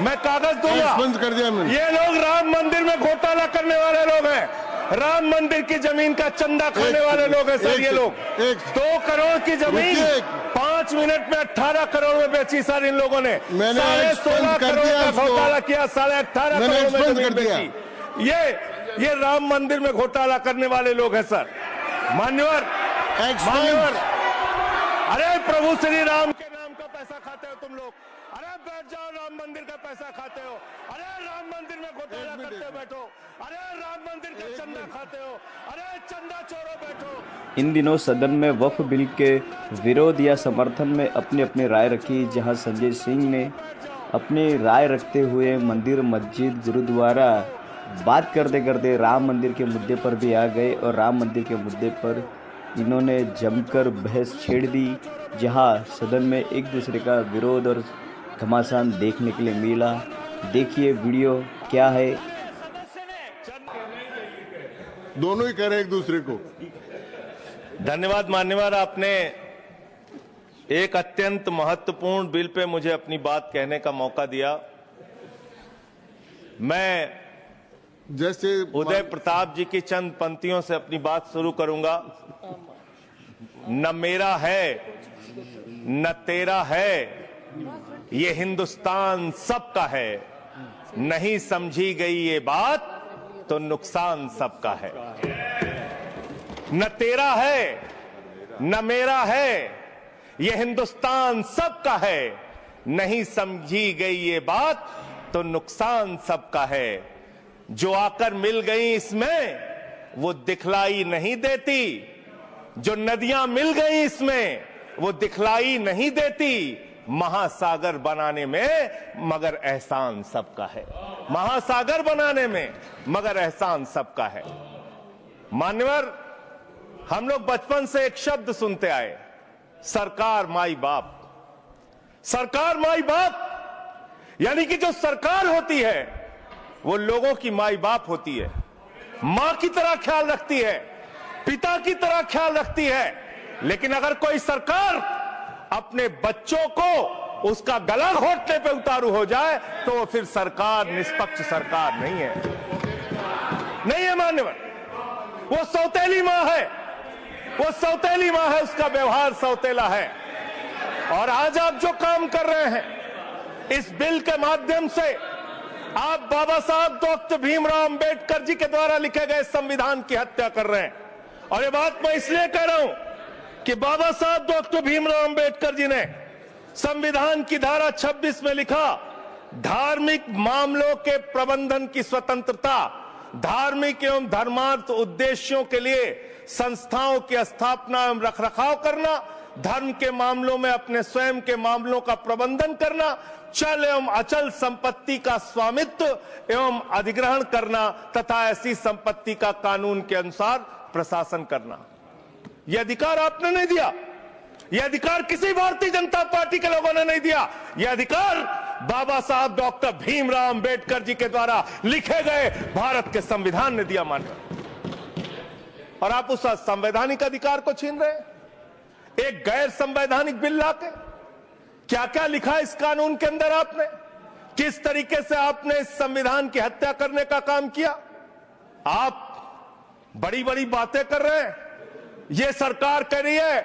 मैं कागज दूंगा। बंद कर दिया मैंने। ये लोग राम मंदिर में घोटाला करने वाले लोग हैं, राम मंदिर की जमीन का चंदा खाने वाले लोग हैं सर। ये लोग 2 करोड़ की जमीन 5 मिनट में 18 करोड़ में बेची सर इन लोगों ने। 16.5 करोड़ का घोटाला किया, 18.5 करोड़ में जमीन बेची। ये राम मंदिर में घोटाला करने वाले लोग हैं सर। मान्यवर, अरे प्रभु श्री राम के नाम का पैसा खाते हो तुम लोग। अरे बैठ जाओ, राम मंदिर का पैसा खाते हो। अरे राम मंदिर में घोटाला करते बैठो। अरे राम मंदिर का चंदा खाते हो। अरे चंदा चोरो बैठो। इन दिनों सदन में वक्फ बिल के विरोध या समर्थन में अपनी अपनी राय रखी, जहां संजय सिंह ने अपनी राय रखते हुए मंदिर, मस्जिद, गुरुद्वारा बात करते करते राम मंदिर के मुद्दे पर भी आ गए और राम मंदिर के मुद्दे पर इन्होंने जमकर बहस छेड़ दी, जहां सदन में एक दूसरे का विरोध और घमासान देखने के लिए मिला। देखिए वीडियो क्या है। दोनों ही कह रहे एक दूसरे को। धन्यवाद मान्यवर, आपने एक अत्यंत महत्वपूर्ण बिल पे मुझे अपनी बात कहने का मौका दिया। मैं जैसे उदय प्रताप जी की चंद पंक्तियों से अपनी बात शुरू करूंगा। न मेरा है न तेरा है, ये हिंदुस्तान सबका है। नहीं समझी गई ये बात तो नुकसान सबका है। न तेरा है न मेरा है, ये हिंदुस्तान सबका है। नहीं समझी गई ये बात तो नुकसान सबका है। जो आकर मिल गई इसमें वो दिखलाई नहीं देती, जो नदियां मिल गई इसमें वो दिखलाई नहीं देती। महासागर बनाने में मगर एहसान सबका है। महासागर बनाने में मगर एहसान सबका है। मान्यवर, हम लोग बचपन से एक शब्द सुनते आए, सरकार माई बाप। सरकार माई बाप यानी कि जो सरकार होती है वो लोगों की माई बाप होती है, मां की तरह ख्याल रखती है, पिता की तरह ख्याल रखती है। लेकिन अगर कोई सरकार अपने बच्चों को उसका गला घोटने पे उतारू हो जाए तो वो फिर सरकार निष्पक्ष सरकार नहीं है। नहीं है मान्यवर, वो सौतेली मां है, वो सौतेली मां है, उसका व्यवहार सौतेला है। और आज आप जो काम कर रहे हैं इस बिल के माध्यम से, आप बाबा साहब डॉक्टर भीमराव अंबेडकर जी के द्वारा लिखे गए संविधान की हत्या कर रहे हैं। और ये बात मैं इसलिए कह रहा हूं कि बाबा साहब डॉक्टर भीमराव अंबेडकर जी ने संविधान की धारा 26 में लिखा, धार्मिक मामलों के प्रबंधन की स्वतंत्रता, धार्मिक एवं धर्मार्थ उद्देश्यों के लिए संस्थाओं की स्थापना एवं रखरखाव करना, धर्म के मामलों में अपने स्वयं के मामलों का प्रबंधन करना, चल एवं अचल संपत्ति का स्वामित्व एवं अधिग्रहण करना तथा ऐसी संपत्ति का कानून के अनुसार प्रशासन करना। यह अधिकार आपने नहीं दिया, यह अधिकार किसी भारतीय जनता पार्टी के लोगों ने नहीं दिया। यह अधिकार बाबा साहब डॉक्टर भीमराव अंबेडकर जी के द्वारा लिखे गए भारत के संविधान ने दिया मानकर। और आप उस संवैधानिक अधिकार को छीन रहे हैं एक गैर संवैधानिक बिल लाके। क्या क्या लिखा इस कानून के अंदर आपने, किस तरीके से आपने इस संविधान की हत्या करने का काम किया। आप बड़ी बड़ी बातें कर रहे हैं। ये सरकार कह रही है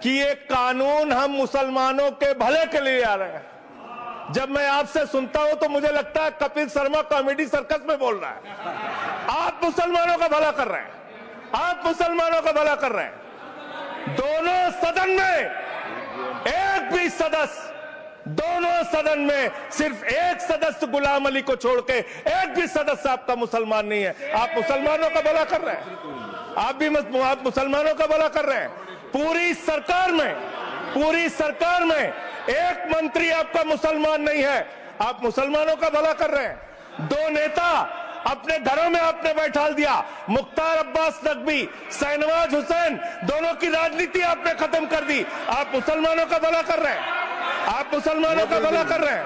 कि ये कानून हम मुसलमानों के भले के लिए आ रहे हैं। जब मैं आपसे सुनता हूं तो मुझे लगता है कपिल शर्मा कॉमेडी सर्कस में बोल रहा है। आप मुसलमानों का भला कर रहे हैं, आप मुसलमानों का भला कर रहे हैं। दोनों सदन में एक भी सदस्य, दोनों सदन में सिर्फ एक सदस्य गुलाम अली को छोड़ के एक भी सदस्य आपका मुसलमान नहीं है। आप मुसलमानों का भला कर रहे हैं, आप मुसलमानों का भला कर रहे हैं। पूरी सरकार में एक मंत्री आपका मुसलमान नहीं है, आप मुसलमानों का भला कर रहे हैं। 2 नेता अपने घरों में आपने बैठा दिया, मुख्तार अब्बास नकवी, शहनवाज हुसैन, दोनों की राजनीति आपने खत्म कर दी। आप मुसलमानों का भला कर रहे हैं, आप मुसलमानों का भला कर रहे हैं,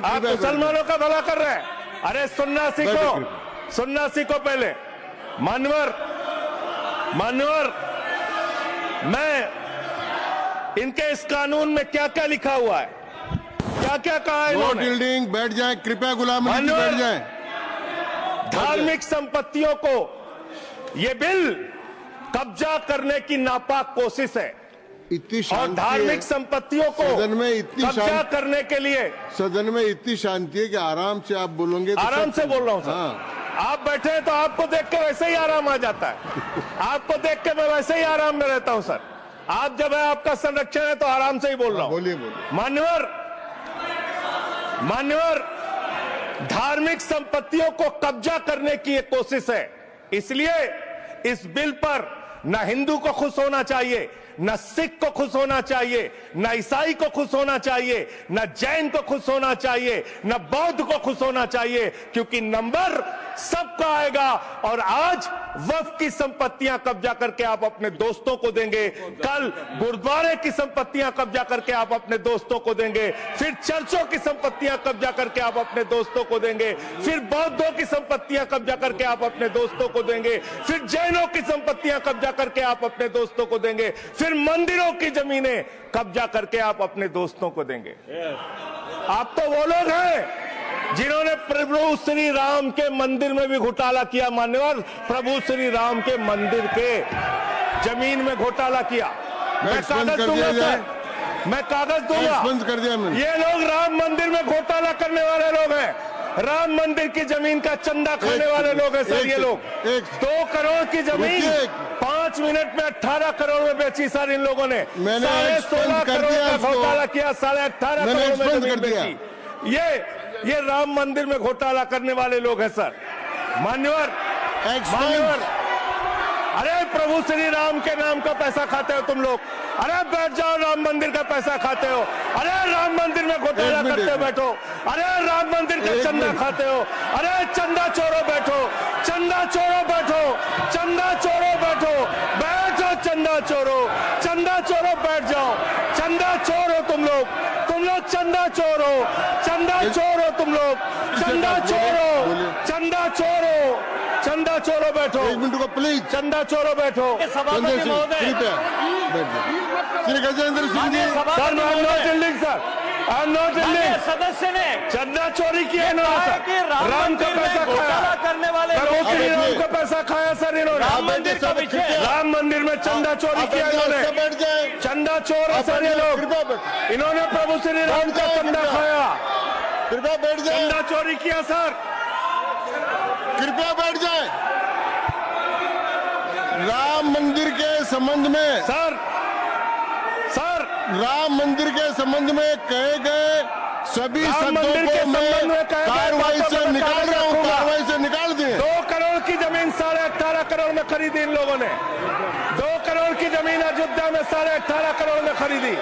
आप मुसलमानों का भला कर रहे हैं। अरे सुनना सीखो पहले। मान्यवर, मैं इनके इस कानून में क्या क्या लिखा हुआ है, क्या क्या क्या कहा है नो इन्होंने? टिल्डिंग, बैठ जाएं कृपया। गुलाम अली जी बैठ जाएं। धार्मिक संपत्तियों को ये बिल कब्जा करने की नापाक कोशिश है इतनी और शांति धार्मिक है संपत्तियों को सदन में, इतनी कब्जा शांति करने के लिए। सदन में इतनी शांति है कि आराम से आप बोलोगे तो आराम से बोल रहा हूं सर। हाँ। आप बैठे हैं तो आपको देख के वैसे ही आराम आ जाता है। आपको देख के मैं वैसे ही आराम में रहता हूं सर। आप जब है आपका संरक्षण है तो आराम से ही बोल रहा हूं। बोलिए बोलिए। मान्यवर, धार्मिक संपत्तियों को कब्जा करने की एक कोशिश है। इसलिए इस बिल पर न हिंदू को खुश होना चाहिए, न सिख को खुश होना चाहिए, न ईसाई को खुश होना चाहिए, न जैन को खुश होना चाहिए, न बौद्ध को खुश होना चाहिए, क्योंकि नंबर सबका आएगा। और आज वक्फ की संपत्तियां कब्जा करके आप अपने दोस्तों को देंगे, कल गुरुद्वारे की संपत्तियां कब्जा करके आप अपने दोस्तों को देंगे, फिर चर्चों की संपत्तियां कब्जा करके आप अपने दोस्तों को देंगे, फिर बौद्धों की संपत्तियां कब्जा करके आप अपने दोस्तों को देंगे, फिर जैनों की संपत्तियां कब्जा करके आप अपने दोस्तों को देंगे, फिर मंदिरों की जमीनें कब्जा करके आप अपने दोस्तों को देंगे। आप तो वो लोग हैं जिन्होंने प्रभु श्री राम के मंदिर में भी घोटाला किया। मान्यवर, प्रभु श्री राम के मंदिर के जमीन में घोटाला किया। मैं कागज दूंगा सर, मैं कागज दूंगा। कर दिया मैंने। ये लोग राम मंदिर में घोटाला करने वाले लोग हैं। राम मंदिर की जमीन का चंदा खाने वाले लोग हैं सर। ये लोग 2 करोड़ की जमीन 5 मिनट में 18 करोड़ में बेची सर इन लोगों ने। 16.5 करोड़ का घोटाला किया, 18.5 करोड़ में जमीन बेची। ये राम मंदिर में घोटाला करने वाले लोग हैं सर। मान्यवर, अरे प्रभु श्री राम के नाम का पैसा खाते हो तुम लोग। अरे बैठ जाओ, राम मंदिर का पैसा खाते हो। अरे राम मंदिर में घोटाला करते हो, बैठो। अरे राम मंदिर का चंदा खाते हो। अरे चंदा चोरो बैठो, चंदा चोरो बैठो, चंदा चोरो बैठो, बैठो चंदा चोरो, चंदा चोरो बैठ जाओ। चंदा चोर हो तुम लोग चंदा चोर हो, चंदा चोर हो तुम लोग, चंदा चोरो, चंदा चोरो, चंदा चोरो बैठो। 1 मिनट को प्लीज। चंदा चोरो बैठो। सभापति महोदय Shri Gajendra Singh ji. Sir, I am not yielding sir, I am not yielding. सदस्य ने चंदा चोरी किया इन्होंने सर। राम का पैसा खाया, करने वाले प्रभु श्री राम का पैसा खाया सर इन्होंने। राम मंदिर का विषय, राम मंदिर में चंदा चोरी किया इन्होंने। बैठ जाए। चंदा चोर है सर ये लोग। इन्होंने प्रभु श्री राम का चंदा खाया, कृपया बैठ जाए। चंदा चोरी किया सर। कृपया बैठ जाए। राम मंदिर के संबंध में सर राम मंदिर के संबंध में कहे गए सभी राम शब्दों मंदिर के को मैं संबंध में कहे गए कार्रवाई बातों से को मैं निकाल रहा हूँ। रखूंगा। कार्रवाई से निकाल दिए। 2 करोड़ की जमीन 18.5 करोड़ में खरीदी इन लोगों ने। 2 करोड़ की जमीन अयोध्या में 18.5 करोड़ में खरीदी।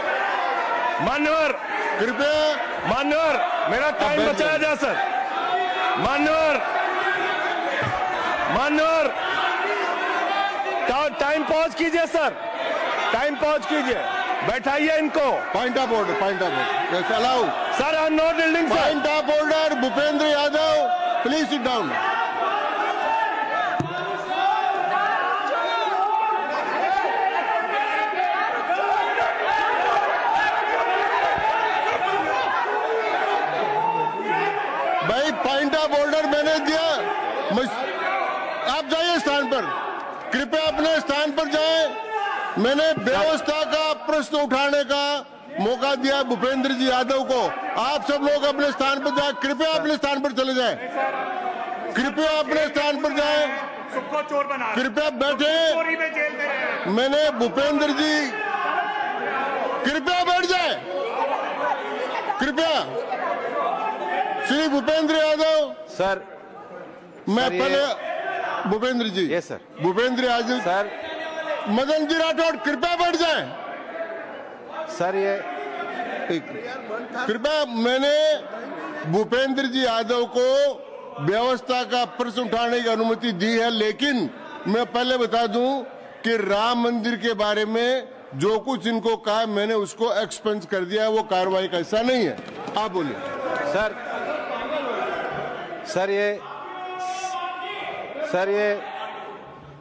मान्यवर, मेरा टाइम बचाया जाए सर। मान्यवर, टाइम पॉज कीजिए सर, टाइम पॉज कीजिए, बैठाइए इनको। Point of order allow sir, I am not yielding sir. Point of order Bhupendra Yadav, please sit down. भाई पॉइंट ऑफ ऑर्डर मैंने दिया। आप जाइए स्थान पर, कृपया अपने स्थान पर जाएं। मैंने व्यवस्था का प्रश्न उठाने का मौका दिया भूपेंद्र जी यादव को। आप सब लोग अपने स्थान पर जाएं। कृपया अपने स्थान पर चले जाएं। कृपया अपने स्थान पर जाएं। सबको चोर बना, कृपया बैठे। चोरी में जेल दे रहे हैं। मैंने भूपेंद्र जी, कृपया बैठ जाए। कृपया श्री भूपेंद्र यादव सर, मैं सर पहले Bhupendra ji. Yes sir. Bhupendra Yadav sir, Madan ji Rathore, कृपया बैठ जाएं। सर ये कृपया, मैंने भूपेंद्र जी यादव को व्यवस्था का प्रश्न उठाने की अनुमति दी है, लेकिन मैं पहले बता दूं कि राम मंदिर के बारे में जो कुछ इनको कहा मैंने उसको एक्सपेंस कर दिया है, वो कार्रवाई का हिस्सा नहीं है। आप बोलिए।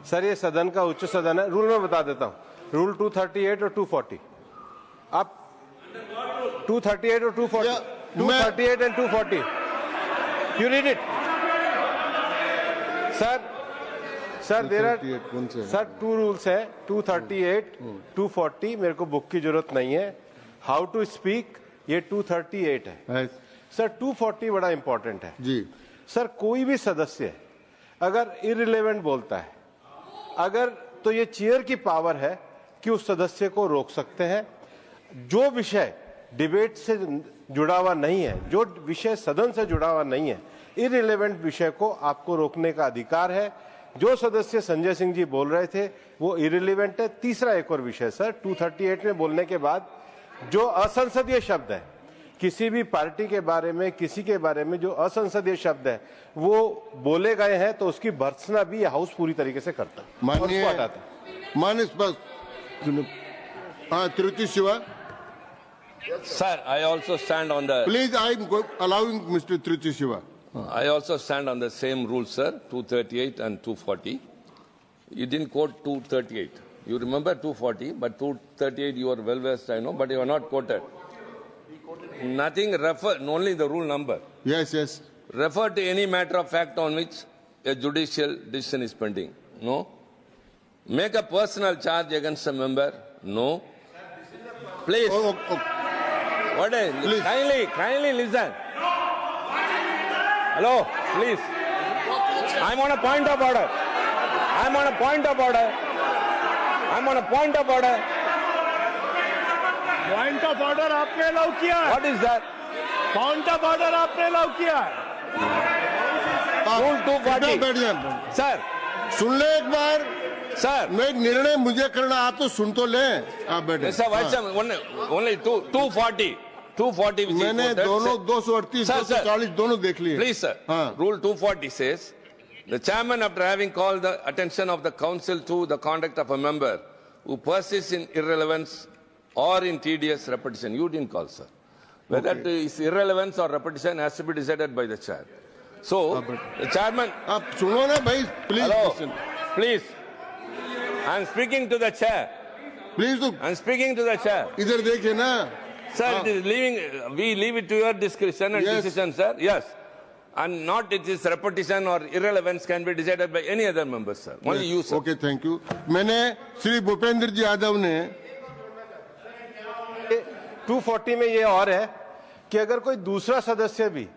सर ये सदन का उच्च सदन है। रूल में बता देता हूं, रूल 238 और 240। आप 238 और 240 238 and 240. You read it. Sir, there are 238 कौन से? सर 2 रूल्स हैं, 238, 240. मेरे को बुक की जरूरत नहीं है. हाउ टू स्पीक ये 238 है. सर 240 बड़ा इंपॉर्टेंट है जी. सर कोई भी सदस्य अगर इररिलेवेंट बोलता है अगर तो ये चेयर की पावर है कि उस सदस्य को रोक सकते हैं. जो विषय डिबेट से जुड़ा हुआ नहीं है, जो विषय सदन से जुड़ा हुआ नहीं है, इररिलेवेंट विषय को आपको रोकने का अधिकार है. जो सदस्य संजय सिंह जी बोल रहे थे वो इररिलेवेंट है. तीसरा एक और विषय सर 238 में बोलने के बाद जो असंसदीय शब्द है किसी भी पार्टी के बारे में, किसी के बारे में जो असंसदीय शब्द है वो बोले गए हैं तो उसकी भर्त्सना भी हाउस पूरी तरीके से करता है और उसको हटाता है. माननीय स्पष्ट. हाँ, Tiruchi Shiva. Sir, I also stand on the. Please, I am allowing Mr. Tiruchi Shiva. I also stand on the same rule, sir. 238 and 240. You didn't quote 238. You remember 240, but 238 you are well versed, I know, but you are not quoted. Nothing refer, only the rule number. Yes, yes. Refer to any matter of fact on which a judicial decision is pending. No. Make a personal charge against a member. No. Please. What is? Please. Kindly listen. Hello, please. I'm on a point of order. I'm on a point of order. I'm on a point of order. Point of order आपने allow किया है. What is that? Point of order आपने allow किया है. Rule 240. बैठ जाए. Sir, सुन ले एक बार. sir. मैं निर्णय मुझे करना, आप तो सुन तो ले. आप बैठे. Mr. Vice Chairman, only 240. 240 which is मैंने quoted, दोनों sir. 238, Sir, sir. 240 दोनों देख लिए. Please, sir. हाँ. Rule 240 says, the chairman, after having called the attention of the council to the conduct of a member who persists in irrelevance or in tedious repetition, you didn't call, sir. Whether it is irrelevance or repetition has to be decided by the chair. So, the chairman. आप सुनो ना भाई. Please Hello, listen. please. I'm speaking to the chair. Please तो I'm speaking to the chair. इधर देखिए ना. Sir, it is we leave it to your discretion and Yes. decision, sir. Yes. And not it is repetition or irrelevance can be decided by any other member, sir. Only you, sir. Okay, thank you. मैंने श्री भूपेंद्र जी यादव ने 240 में ये और है कि अगर कोई दूसरा सदस्य भी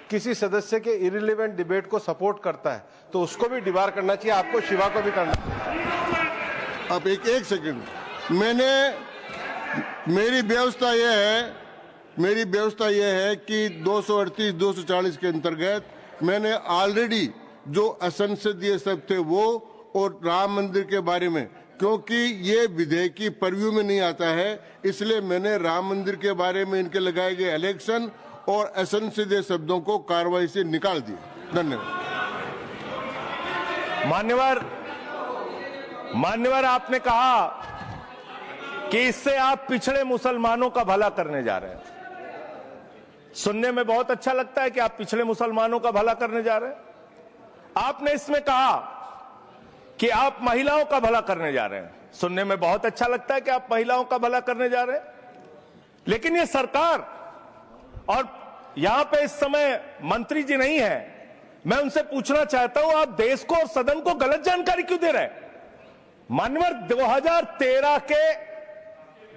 किसी सदस्य के इररिलेवेंट डिबेट को सपोर्ट करता है तो उसको भी डिबार करना चाहिए. आपको शिवा को भी करना चाहिए. आप एक सेकंड. मेरी व्यवस्था यह है कि 238, 240 के अंतर्गत मैंने ऑलरेडी जो असंसदीय शब्द थे वो और राम मंदिर के बारे में, क्योंकि ये विधेयक की परव्यू में नहीं आता है, इसलिए मैंने राम मंदिर के बारे में इनके लगाए गए इलेक्शन और असंसदीय शब्दों को कार्रवाई से निकाल दिया. धन्यवाद. मान्यवर, आपने कहा कि इससे आप पिछड़े मुसलमानों का भला करने जा रहे हैं. सुनने में बहुत अच्छा लगता है कि आप पिछड़े मुसलमानों का भला करने जा रहे हैं. आपने इसमें कहा कि आप महिलाओं का भला करने जा रहे हैं. सुनने में बहुत अच्छा लगता है कि आप महिलाओं का भला करने जा रहे हैं. लेकिन ये सरकार और यहां पे इस समय मंत्री जी नहीं है, मैं उनसे पूछना चाहता हूं, आप देश को और सदन को गलत जानकारी क्यों दे रहे हैं? मान्यवर, 2013 के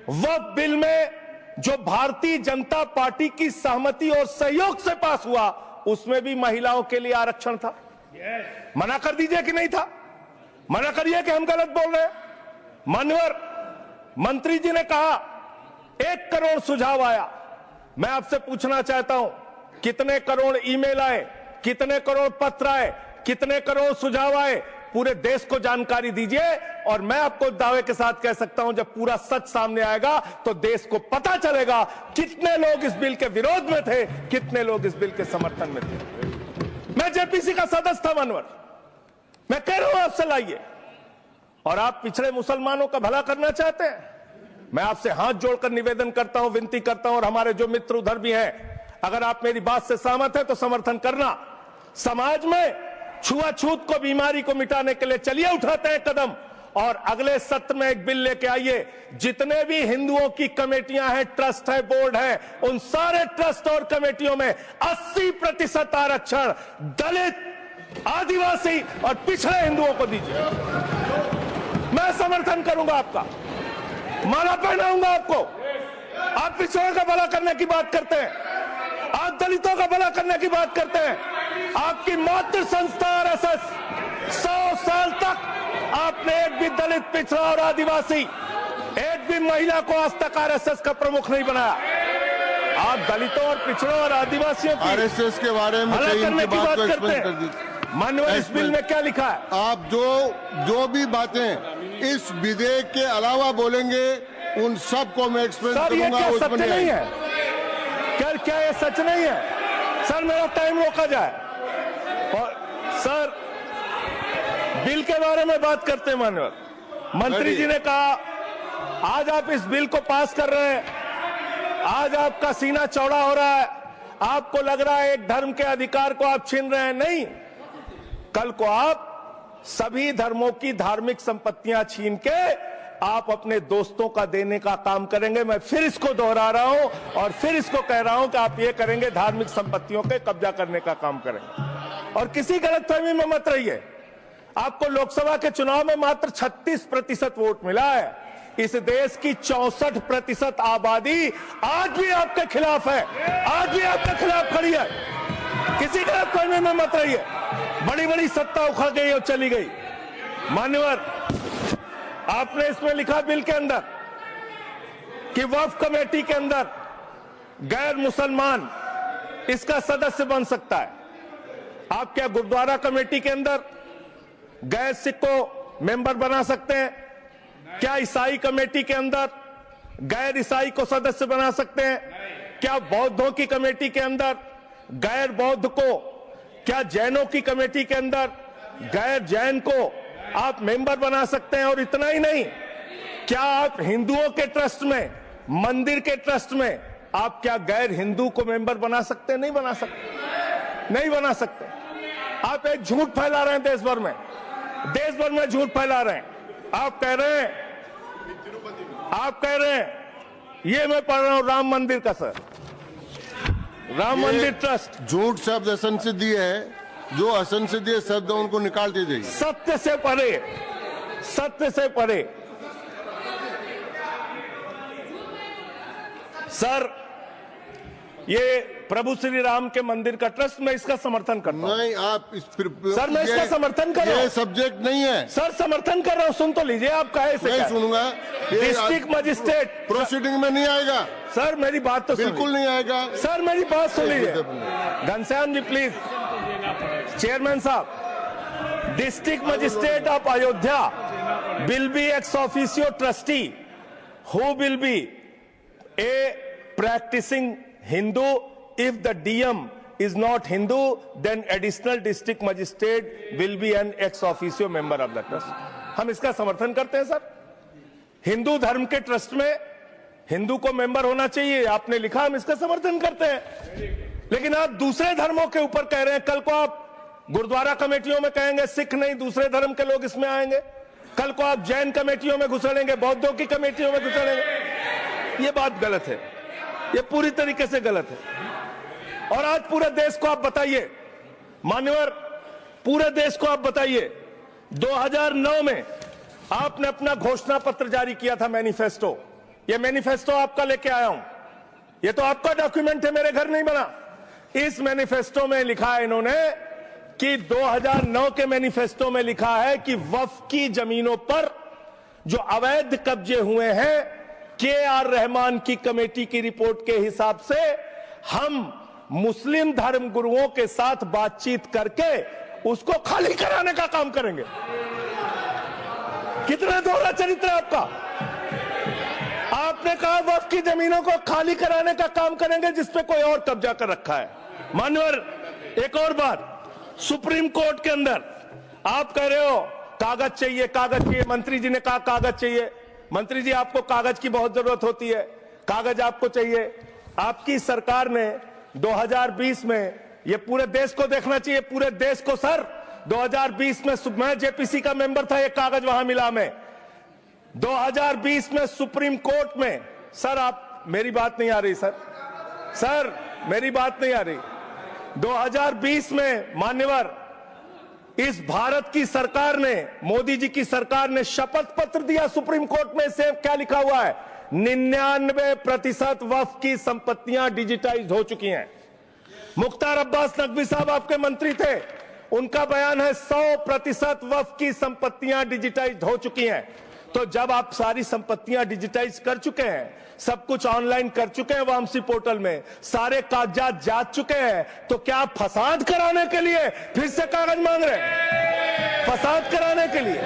वक्फ बिल में जो भारतीय जनता पार्टी की सहमति और सहयोग से पास हुआ उसमें भी महिलाओं के लिए आरक्षण था. मना कर दीजिए कि नहीं था. मना करिए कि हम गलत बोल रहे हैं. मान्यवर, मंत्री जी ने कहा 1 करोड़ सुझाव आया. मैं आपसे पूछना चाहता हूं, कितने करोड़ ईमेल आए, कितने करोड़ पत्र आए, कितने करोड़ सुझाव आए? पूरे देश को जानकारी दीजिए. और मैं आपको दावे के साथ कह सकता हूं, जब पूरा सच सामने आएगा तो देश को पता चलेगा कितने लोग इस बिल के विरोध में थे, कितने लोग इस बिल के समर्थन में थे. मैं जेपीसी का सदस्य था मानवर. मैं कह रहा हूं आपसे लाइए. और आप पिछड़े मुसलमानों का भला करना चाहते हैं. मैं आपसे हाथ जोड़कर निवेदन करता हूं, विनती करता हूं, और हमारे जो मित्र उधर भी हैं, अगर आप मेरी बात से सहमत हैं तो समर्थन करना. समाज में छुआछूत को, बीमारी को मिटाने के लिए चलिए उठाते हैं कदम. और अगले सत्र में एक बिल लेके आइए। जितने भी हिंदुओं की कमेटियां हैं, ट्रस्ट है, बोर्ड है, उन सारे ट्रस्ट और कमेटियों में 80% आरक्षण दलित, आदिवासी और पिछड़े हिंदुओं को दीजिए। मैं समर्थन करूंगा आपका, माला पहनाऊंगा आपको। आप पिछड़ों का भला करने की बात करते हैं, आप दलितों का भला करने की बात करते हैं। आपकी मातृ संस्था आरएसएस 100 साल तक आपने एक भी दलित, पिछड़ा और आदिवासी, एक भी महिला को आज तक आरएसएस का प्रमुख नहीं बनाया। आप दलितों और पिछड़ों और आदिवासियों की आरएसएस के बारे में भला करने की बात करते कर हैं। दीजिए। माननीय, इस बिल में क्या लिखा है? आप जो भी बातें इस विधेयक के अलावा बोलेंगे उन सबको मैं एक्सप्लेन सर, ये करूंगा। क्या उसमें सत्य नहीं है? क्या ये सच नहीं है? सर, मेरा टाइम रोका जाए। और सर, बिल के बारे में बात करते हैं। माननीय मंत्री जी ने कहा आज आप इस बिल को पास कर रहे हैं, आज आपका सीना चौड़ा हो रहा है, आपको लग रहा है एक धर्म के अधिकार को आप छीन रहे हैं। नहीं, कल को आप सभी धर्मों की धार्मिक संपत्तियां छीन के आप अपने दोस्तों का देने का काम करेंगे। मैं फिर इसको दोहरा रहा हूं और फिर इसको कह रहा हूं कि आप ये करेंगे, धार्मिक संपत्तियों के कब्जा करने का काम करेंगे। और किसी गलतफहमी में मत रहिए। आपको लोकसभा के चुनाव में मात्र 36% वोट मिला है। इस देश की 64% आबादी आज भी आपके खिलाफ है, आज भी आपके खिलाफ खड़ी है। किसी गलतफहमी में मत रहिए। बड़ी बड़ी सत्ता उखड़ गई और चली गई। मान्यवर, आपने इसमें लिखा बिल के अंदर कि वक्फ कमेटी के अंदर गैर मुसलमान इसका सदस्य बन सकता है। आप क्या गुरुद्वारा कमेटी के अंदर गैर सिख को मेंबर बना सकते हैं? क्या ईसाई कमेटी के अंदर गैर ईसाई को सदस्य बना सकते हैं? क्या बौद्धों की कमेटी के अंदर गैर बौद्ध को, क्या जैनों की कमेटी के अंदर गैर जैन को आप मेंबर बना सकते हैं? और इतना ही नहीं, क्या आप हिंदुओं के ट्रस्ट में, मंदिर के ट्रस्ट में आप क्या गैर हिंदू को मेंबर बना सकते हैं? नहीं बना सकते, नहीं बना सकते। आप एक झूठ फैला रहे हैं देश भर में, देश भर में झूठ फैला रहे हैं। आप कह रहे हैं ये मैं पढ़ रहा हूं राम मंदिर का, सर, राम मंदिर ट्रस्ट। झूठ शब्द असंसदीय है, जो असंसदीय शब्द उनको निकाल दीजिए। सत्य से परे, सत्य से परे। सर, ये प्रभु श्री राम के मंदिर का ट्रस्ट, मैं इसका समर्थन करता हूं। नहीं, आप सर, मैं इसका समर्थन कर रहा हूं। ये सब्जेक्ट नहीं है सर, समर्थन कर रहा हूं। सुन तो लीजिए, आप कहे से नहीं सुनूंगा। डिस्ट्रिक्ट मजिस्ट्रेट प्रोसीडिंग में नहीं आएगा। सर, मेरी बात तो बिल्कुल नहीं आएगा। सर, मेरी बात सुन लीजिए। घनश्याम जी प्लीज, चेयरमैन साहब, district magistrate of Ayodhya will be ex officio trustee who will be a practising Hindu. If the DM is not Hindu, then additional district magistrate will be an ex officio member of the trust. हम इसका समर्थन करते हैं। Sir, Hindu धर्म के trust में हिंदू को member होना चाहिए, आपने लिखा, हम इसका समर्थन करते हैं। लेकिन आप दूसरे धर्मों के ऊपर कह रहे हैं। कल को आप गुरुद्वारा कमेटियों में कहेंगे सिख नहीं, दूसरे धर्म के लोग इसमें आएंगे। कल को आप जैन कमेटियों में घुसेड़ेंगे, बौद्धों की कमेटियों में घुसेड़ेंगे। ये बात गलत है, ये पूरी तरीके से गलत है। और आज पूरे देश को आप बताइए, मान्यवर, पूरे देश को आप बताइए, 2009 में आपने अपना घोषणा पत्र जारी किया था, मैनिफेस्टो। ये मैनिफेस्टो आपका लेके आया हूं, ये तो आपका डॉक्यूमेंट है, मेरे घर नहीं बना। इस मैनिफेस्टो में लिखा है इन्होंने कि 2009 के मैनिफेस्टो में लिखा है कि वक्फ की जमीनों पर जो अवैध कब्जे हुए हैं, के.आर. रहमान की कमेटी की रिपोर्ट के हिसाब से हम मुस्लिम धर्म गुरुओं के साथ बातचीत करके उसको खाली कराने का काम करेंगे। कितना दोहरा चरित्र है आपका। आपने कहा वक्फ की जमीनों को खाली कराने का काम करेंगे जिसपे कोई और कब्जा कर रखा है। मान्यवर, एक और बात, सुप्रीम कोर्ट के अंदर आप कह रहे हो कागज चाहिए, कागज चाहिए। मंत्री जी ने कहा कागज चाहिए। मंत्री जी, आपको कागज की बहुत जरूरत होती है, कागज आपको चाहिए। आपकी सरकार ने 2020 में, ये पूरे देश को देखना चाहिए, पूरे देश को। सर, 2020 में मैं जेपीसी का मेंबर था, ये कागज वहां मिला हमें। 2020 में सुप्रीम कोर्ट में, सर आप, मेरी बात नहीं आ रही सर मेरी बात नहीं आ रही। 2020 में मान्यवर इस भारत की सरकार ने, मोदी जी की सरकार ने शपथ पत्र दिया सुप्रीम कोर्ट में। से क्या लिखा हुआ है? 99% वक्फ की संपत्तियां डिजिटाइज हो चुकी हैं। मुख्तार अब्बास नकवी साहब आपके मंत्री थे, उनका बयान है 100% वक्फ की संपत्तियां डिजिटाइज हो चुकी हैं। तो जब आप सारी संपत्तियां डिजिटाइज कर चुके हैं, सब कुछ ऑनलाइन कर चुके हैं वामसी पोर्टल में, सारे कागजात जांच चुके हैं, तो क्या आप फसाद कराने के लिए फिर से कागज मांग रहे हैं? फसाद कराने के लिए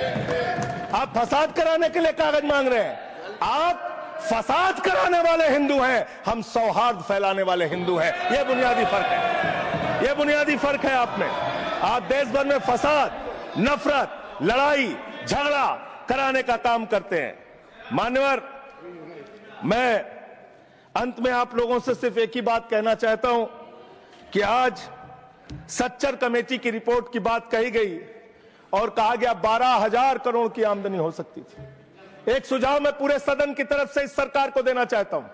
आप फसाद कराने के लिए कागज मांग रहे हैं? आप फसाद कराने वाले हिंदू हैं, हम सौहार्द फैलाने वाले हिंदू हैं। यह बुनियादी फर्क है, यह बुनियादी फर्क है आप में। आप देश भर में फसाद, नफरत, लड़ाई, झगड़ा कराने का काम करते हैं। मान्यवर, मैं अंत में आप लोगों से सिर्फ एक ही बात कहना चाहता हूं कि आज सच्चर कमेटी की रिपोर्ट की बात कही गई और कहा गया 12,000 करोड़ की आमदनी हो सकती थी। एक सुझाव मैं पूरे सदन की तरफ से इस सरकार को देना चाहता हूं।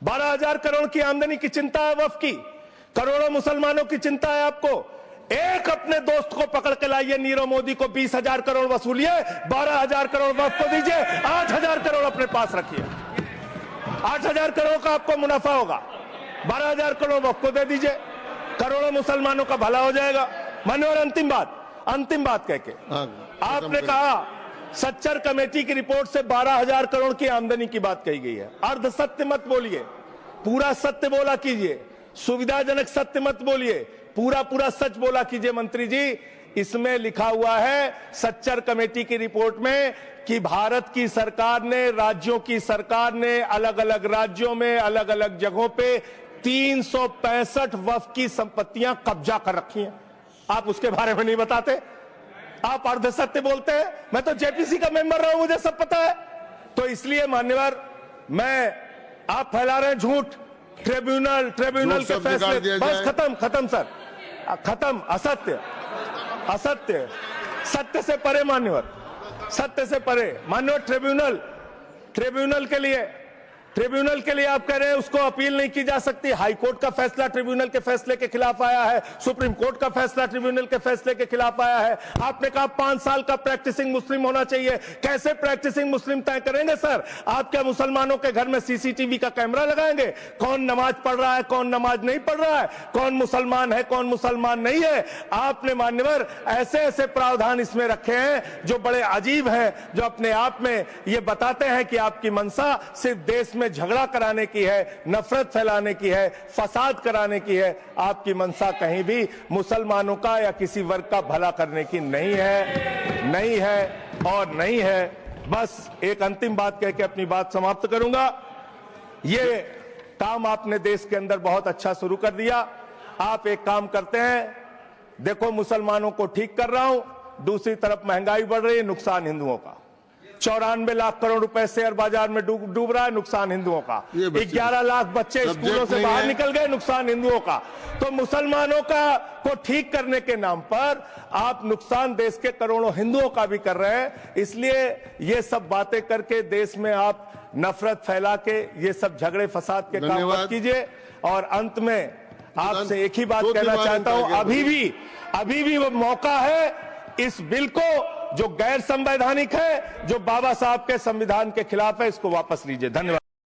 12,000 करोड़ की आमदनी की चिंता है वक्फ की, करोड़ों मुसलमानों की चिंता है आपको। एक अपने दोस्त को पकड़ के लाइए, नीरव मोदी को 20,000 करोड़ वसूलिए, 12,000 करोड़ वक्फ को दीजिए, 8,000 करोड़ अपने पास रखिए। 8,000 करोड़ का आपको मुनाफा होगा, 12,000 करोड़ वक्फ को दे दीजिए, करोड़ों मुसलमानों का भला हो जाएगा। मान्यवर, अंतिम बात कह के आपने कहा सच्चर कमेटी की रिपोर्ट से 12,000 करोड़ की आमदनी की बात कही गई है। अर्ध सत्य मत बोलिए, पूरा सत्य बोला कीजिए। सुविधाजनक सत्य मत बोलिए, पूरा सच बोला कीजिए। मंत्री जी, इसमें लिखा हुआ है सच्चर कमेटी की रिपोर्ट में कि भारत की सरकार ने, राज्यों की सरकार ने अलग अलग राज्यों में, अलग अलग जगहों पे 365 वक्फ की संपत्तियां कब्जा कर रखी हैं। आप उसके बारे में नहीं बताते, आप अर्ध सत्य बोलते हैं। मैं तो जेपीसी का मेंबर रहा हूं, मुझे सब पता है। तो इसलिए मान्यवर, आप फैला रहे हैं झूठ। ट्रिब्यूनल के फैसले, बस खत्म सर, खत्म। असत्य, सत्य से परे मान्यवर, सत्य से परे मान्यवर। ट्रिब्यूनल के लिए आप कह रहे हैं उसको अपील नहीं की जा सकती। हाई कोर्ट का फैसला ट्रिब्यूनल के फैसले के खिलाफ आया है, सुप्रीम कोर्ट का फैसला ट्रिब्यूनल के फैसले के खिलाफ आया है। आपने कहा 5 साल का प्रैक्टिसिंग मुस्लिम होना चाहिए। कैसे प्रैक्टिसिंग मुस्लिम तय करेंगे सर? आप क्या मुसलमानों के घर में सीसीटीवी का कैमरा लगाएंगे? कौन नमाज पढ़ रहा है, कौन नमाज नहीं पढ़ रहा है, कौन मुसलमान है, कौन मुसलमान नहीं है? आपने मान्यवर ऐसे प्रावधान इसमें रखे हैं जो बड़े अजीब हैं, जो अपने आप में ये बताते हैं कि आपकी मंशा सिर्फ देश में झगड़ा कराने की है, नफरत फैलाने की है, फसाद कराने की है। आपकी मंशा कहीं भी मुसलमानों का या किसी वर्ग का भला करने की नहीं है। बस एक अंतिम बात कह के अपनी बात समाप्त करूंगा। ये काम आपने देश के अंदर बहुत अच्छा शुरू कर दिया। आप एक काम करते हैं, देखो मुसलमानों को ठीक कर रहा हूं, दूसरी तरफ महंगाई बढ़ रही है, नुकसान हिंदुओं का। 94 लाख करोड़ रुपए शेयर बाजार में डूब रहा है, नुकसान हिंदुओं का। 11 लाख बच्चे स्कूलों से बाहर निकल गए, नुकसान हिंदुओं का। तो मुसलमानों को ठीक करने के नाम पर आप नुकसान देश के करोड़ों हिंदुओं का भी कर रहे हैं। इसलिए ये सब बातें करके देश में आप नफरत फैला के ये सब झगड़े फसाद के काम मत कीजिए। और अंत में आपसे एक ही बात कहना चाहता हूं, अभी भी वो मौका है इस बिल को जो गैर संवैधानिक है, जो बाबा साहब के संविधान के खिलाफ है, इसको वापस लीजिए। धन्यवाद।